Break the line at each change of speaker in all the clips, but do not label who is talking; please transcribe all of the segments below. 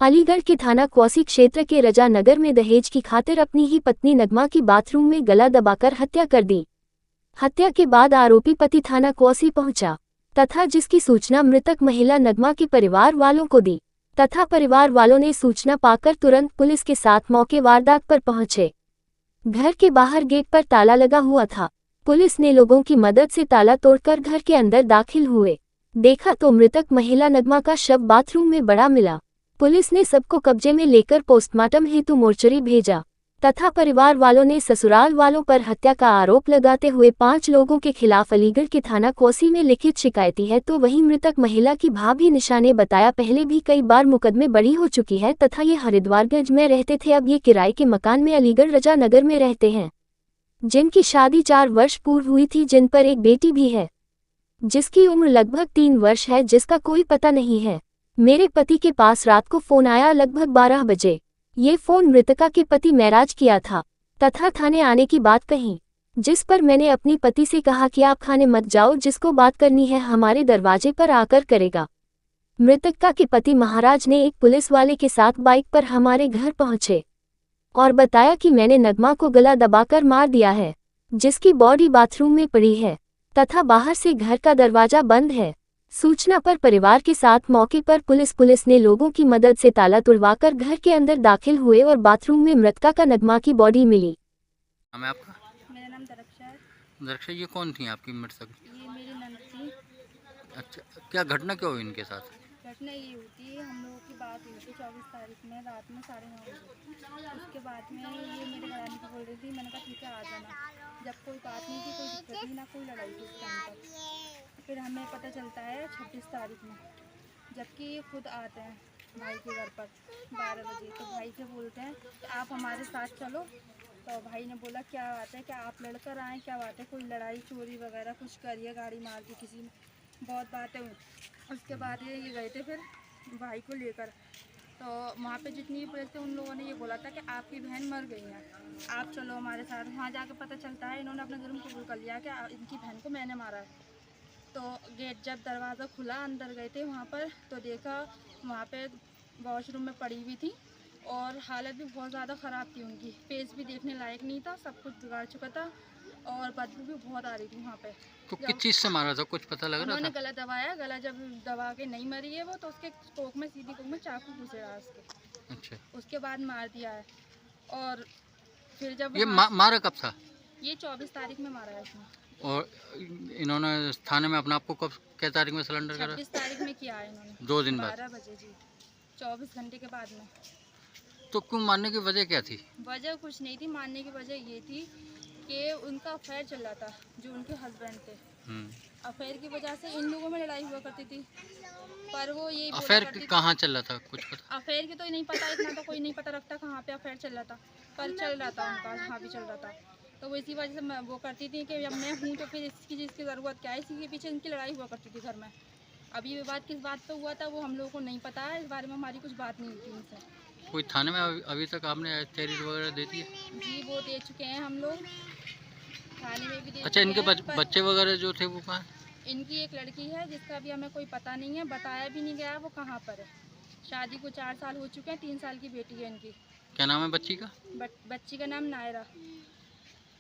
अलीगढ़ के थाना क्वासी क्षेत्र के रजा नगर में दहेज की खातिर अपनी ही पत्नी नगमा की बाथरूम में गला दबाकर हत्या कर दी। हत्या के बाद आरोपी पति थाना क्वासी पहुंचा तथा जिसकी सूचना मृतक महिला नगमा के परिवार वालों को दी तथा परिवार वालों ने सूचना पाकर तुरंत पुलिस के साथ मौके वारदात पर पहुंचे। घर के बाहर गेट पर ताला लगा हुआ था। पुलिस ने लोगों की मदद से ताला तोड़कर घर के अंदर दाखिल हुए। देखा तो मृतक महिला नगमा का शव बाथरूम में पड़ा मिला। पुलिस ने सबको कब्जे में लेकर पोस्टमार्टम हेतु मोर्चरी भेजा तथा परिवार वालों ने ससुराल वालों पर हत्या का आरोप लगाते हुए 5 लोगों के खिलाफ अलीगढ़ के थाना क्वासी में लिखित शिकायती है। तो वहीं मृतक महिला की भाभी निशा ने बताया पहले भी कई बार मुकदमे बरी हो चुकी है तथा ये हरिद्वारगंज में रहते थे, अब ये किराए के मकान में अलीगढ़ रजा नगर में रहते हैं, जिनकी शादी 4 वर्ष पूर्व हुई थी, जिन पर एक बेटी भी है जिसकी उम्र लगभग 3 वर्ष है, जिसका कोई पता नहीं है। मेरे पति के पास रात को फोन आया लगभग 12 बजे। ये फोन मृतका के पति महराज किया था तथा थाने आने की बात कही, जिस पर मैंने अपनी पति से कहा कि आप खाने मत जाओ, जिसको बात करनी है हमारे दरवाजे पर आकर करेगा। मृतका के पति महाराज ने एक पुलिस वाले के साथ बाइक पर हमारे घर पहुंचे और बताया कि मैंने नगमा को गला दबाकर मार दिया है, जिसकी बॉडी बाथरूम में पड़ी है तथा बाहर से घर का दरवाजा बंद है। सूचना पर परिवार के साथ मौके पर पुलिस ने लोगों की मदद से ताला तुड़वाकर घर के अंदर दाखिल हुए और बाथरूम में मृतका का नगमा की बॉडी मिली।
नाम है आपका?
मेरा नाम दरक्षा है।
दरक्षा, ये कौन थी आपकी मृतक?
ये मेरी नंद थी।
अच्छा, क्या घटना क्या हुई इनके साथ?
घटना ये होती है, हम लोगों की बात हुई थी 24 तारीख में रात में 9:30 बजे। उसके बाद में ये मेरे घर आने की बोल रही थी, मैंने कहा ठीक है आ जाना। जब कोई बात नहीं थी, कोई दिक्कत नहीं, ना कोई लड़ाई थी उस टाइम पर। फिर हमें पता चलता है 26 तारीख में, जबकि ये खुद आते हैं भाई के घर पर 12 बजे। तो भाई से बोलते हैं कि आप हमारे साथ चलो। तो भाई ने बोला क्या बात है, क्या आप लड़कर आए, क्या बात है, कोई लड़ाई चोरी वगैरह कुछ करिए, गाड़ी मार दी किसी ने, बहुत बातें हुई। उसके बाद ये गए थे फिर भाई को लेकर। तो वहाँ पे जितनी पुलिस थे उन लोगों ने ये बोला था कि आपकी बहन मर गई है, आप चलो हमारे साथ। वहाँ जाकर पता चलता है इन्होंने अपना जुर्म कबूल कर लिया कि इनकी बहन को मैंने मारा है। तो गेट जब दरवाज़ा खुला अंदर गए थे वहाँ पर, तो देखा वहाँ पे वॉशरूम में पड़ी हुई थी और हालत भी बहुत ज़्यादा ख़राब थी उनकी। फेस भी देखने लायक नहीं था, सब कुछ बिगाड़ चुका था और बदबू भी बहुत आ रही थी वहाँ पे।
तो किस चीज़ से मारा था, कुछ पता लग रहा था?
उन्होंने गला दबाया, गला जब दबा के नहीं मरी है वो, तो उसके कोख में, सीधी कोख में चाकू घुसे रहा उसके।
अच्छा,
उसके बाद मार दिया है। और फिर जब
ये मारा कब था?
ये 24 तारीख में मारा है इसने।
और इन्होंने थाने में अपने आप को कब, क्या तारीख में सरेंडर करा?
26 तारीख में किया है इन्होंने,
2 दिन बाद,
12 बजे जी, 24 घंटे के बाद में।
तो क्यों मारने की वजह क्या थी?
वजह कुछ नहीं थी, मानने की वजह ये थी कि उनका अफेयर चल रहा था, जो उनके हस्बैंड थे। अफेयर की वजह से इन लोगों में लड़ाई हुआ करती थी, पर वो यही
अफेयर कहाँ चल रहा था, कुछ पता?
अफेयर की तो नहीं पता, इतना तो कोई नहीं पता रखता कहाँ पे अफेयर चल रहा था, पर चल रहा था उनका, जहाँ भी चल रहा था। तो वो इसी वजह से वो करती थी कि जब मैं हूँ तो फिर इसकी चीज़ की ज़रूरत क्या है, इसी के पीछे इनकी लड़ाई हुआ करती थी घर में। अभी विवाद किस बात पे हुआ था वो हम लोगों को नहीं पता है, इस बारे में हमारी कुछ बात नहीं हुई थी उनसे।
कोई थाने में अभी तक आपने तहरीर वगैरह दे दी है?
जी वो दे चुके हैं हम लोग, थाने में भी दे।
अच्छा, इनके बच्चे वगैरह जो थे वो कहाँ?
इनकी एक लड़की है जिसका भी हमें कोई पता नहीं है, बताया भी नहीं गया वो कहाँ पर है। शादी को 4 साल हो चुके हैं, 3 साल की बेटी है इनकी।
क्या नाम है बच्ची का?
बच्ची का नाम नायरा।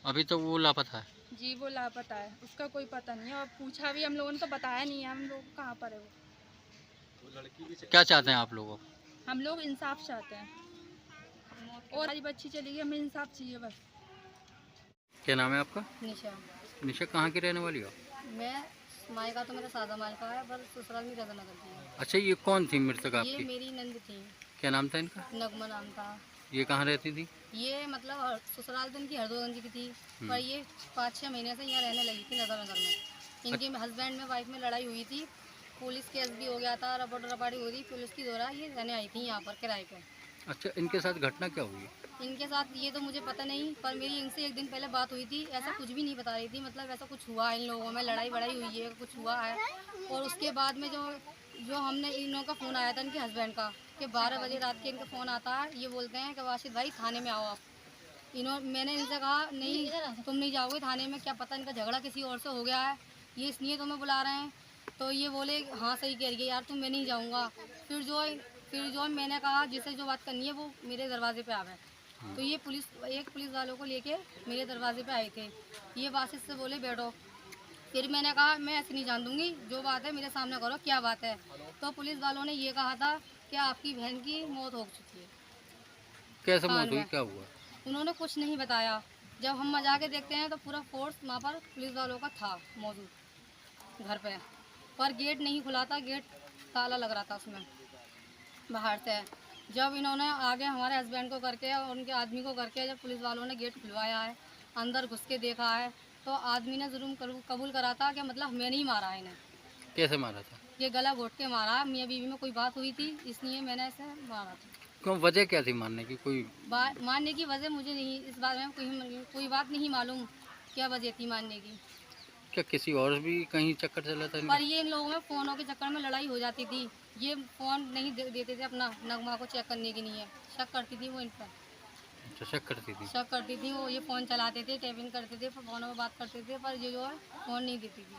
अभी तो वो लापता है?
जी वो लापता है, उसका कोई पता नहीं है और पूछा भी हम लोगों ने तो बताया नहीं है हम लोग कहाँ पर है वो।
क्या चाहते हैं आप लोगों?
हम लोग इंसाफ चाहते हैं और हमारी बच्ची चली गई, हमें इंसाफ चाहिए बस।
क्या नाम है आपका?
निशा।
निशा, कहाँ की रहने वाली हो?
मैं मायका तो मेरा सादा मायका है, पर ससुराल में रजा नगर की है।
अच्छा, ये कौन थी मृतक
ये
आपकी?
मेरी नंद थी।
क्या नाम था इनका?
नगमा नाम था।
ये कहाँ रहती थी?
ये मतलब ससुराल तो इनकी हरदोगंज की थी, पर ये 5-6 महीने से यहाँ रहने लगी थी नगर में। इनके हस्बैंड में वाइफ में लड़ाई हुई थी, पुलिस केस भी हो गया था, रपाड़ी हो रही पुलिस की द्वारा, ये रहने आई थी यहाँ पर किराए पे।
अच्छा, इनके साथ घटना क्या हुई?
इनके साथ ये तो मुझे पता नहीं, पर मेरी इनसे एक दिन पहले बात हुई थी, ऐसा कुछ भी नहीं बता रही थी, मतलब ऐसा कुछ हुआ इन लोगों में, लड़ाई वड़ाई हुई है, कुछ हुआ है। और उसके बाद में जो हमने इन लोगों का फ़ोन आया था इनके हस्बैंड का कि 12 बजे रात के इनका फ़ोन आता है, ये बोलते हैं कि वाशिद भाई थाने में आओ आप। मैंने इनसे कहा नहीं तुम नहीं जाओगे थाने में, क्या पता इनका झगड़ा किसी और से हो गया है, ये इसलिए तुम्हें बुला रहे हैं। तो ये बोले हाँ सही कह रही है यार तुम, मैं नहीं जाऊँगा। फिर जो
फिर जो मैंने कहा जिससे जो बात करनी है वो मेरे दरवाजे पे आवे। तो ये एक पुलिस वालों को लेके मेरे दरवाजे पे आए थे। ये बात से बोले बैठो। फिर मैंने कहा मैं ऐसे नहीं जान दूंगी, जो बात है मेरे सामने करो, क्या बात है। तो पुलिस वालों ने ये कहा था कि आपकी बहन की मौत हो चुकी है।
कैसे
हाँ,
मौत हुई, क्या हुआ?
उन्होंने कुछ नहीं बताया। जब हम मजा के देखते हैं तो पूरा फोर्स वहाँ पर पुलिस वालों का था मौजूद घर पे, पर गेट नहीं खुला था, गेट ताला लग रहा था उसमें बाहर से। जब इन्होंने आगे हमारे हस्बैंड को करके और उनके आदमी को करके जब पुलिस वालों ने गेट खुलवाया है, अंदर घुस के देखा है, तो आदमी ने जुर्म कबूल करा था कि मतलब मैंने ही मारा है इन्हें।
कैसे मारा था?
ये गला घोट के मारा, मियाँ बीवी में कोई बात हुई थी इसलिए मैंने इसे मारा था।
क्यों, वजह क्या थी मारने की? कोई
मारने की वजह मुझे नहीं, इस बारे में कोई बात नहीं मालूम क्या वजह थी मारने की।
क्या किसी और भी कहीं चक्कर चला था इनका?
पर ये इन लोगों में फ़ोनों के चक्कर में लड़ाई हो जाती थी। ये फ़ोन नहीं देते थे अपना नगमा को चेक करने के लिए, शक करती थी वो इन पर।
अच्छा, शक करती थी।
शक करती थी वो, ये फ़ोन चलाते थे, टैपिंग करते थे, फ़ोनों में बात करते थे, पर ये जो है फ़ोन नहीं देती थी।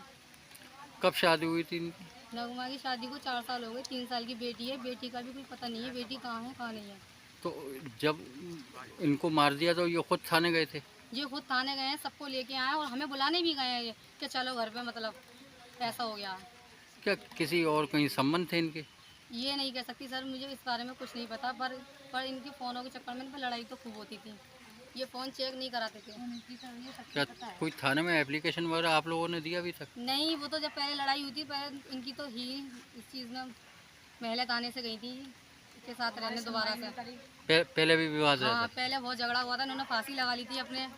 कब शादी हुई थी इनकी?
नगमा की शादी को 4 साल हो गए, 3 साल की बेटी है, बेटी का भी कुछ पता नहीं है, बेटी कहाँ है कहाँ नहीं है।
तो जब इनको मार दिया तो ये खुद थाने गए थे?
ये खुद थाने गए हैं, सबको लेके आए हैं और हमें बुलाने भी गए हैं ये कि चलो घर पे, मतलब ऐसा हो गया है।
क्या किसी और कहीं संबंध थे इनके?
ये नहीं कह सकती सर, मुझे इस बारे में कुछ नहीं पता, पर इनकी फ़ोनों के चक्कर में इन पर लड़ाई तो खूब होती थी। ये फ़ोन चेक नहीं कराते थे।
क्या कोई थाने में एप्लीकेशन वगैरह आप लोगों ने दिया अभी तक?
नहीं, वो तो जब पहले लड़ाई हुई थी, पहले इनकी तो ही इस चीज़ में महले थाने से गई थी इसके साथ रहने दोबारा से।
पहले भी विवाद
हाँ,
रहा था?
पहले बहुत झगड़ा हुआ था, इन्होंने फांसी लगा ली थी अपने,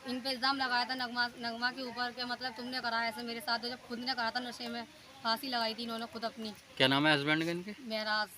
इन पे इल्ज़ाम लगाया था नगमा के ऊपर कि मतलब तुमने करा ऐसे मेरे साथ, तो जब खुद ने करा था नशे में, फांसी लगाई थी इन्होंने खुद अपनी।
क्या नाम है हस्बैंड का इनके?
महराज।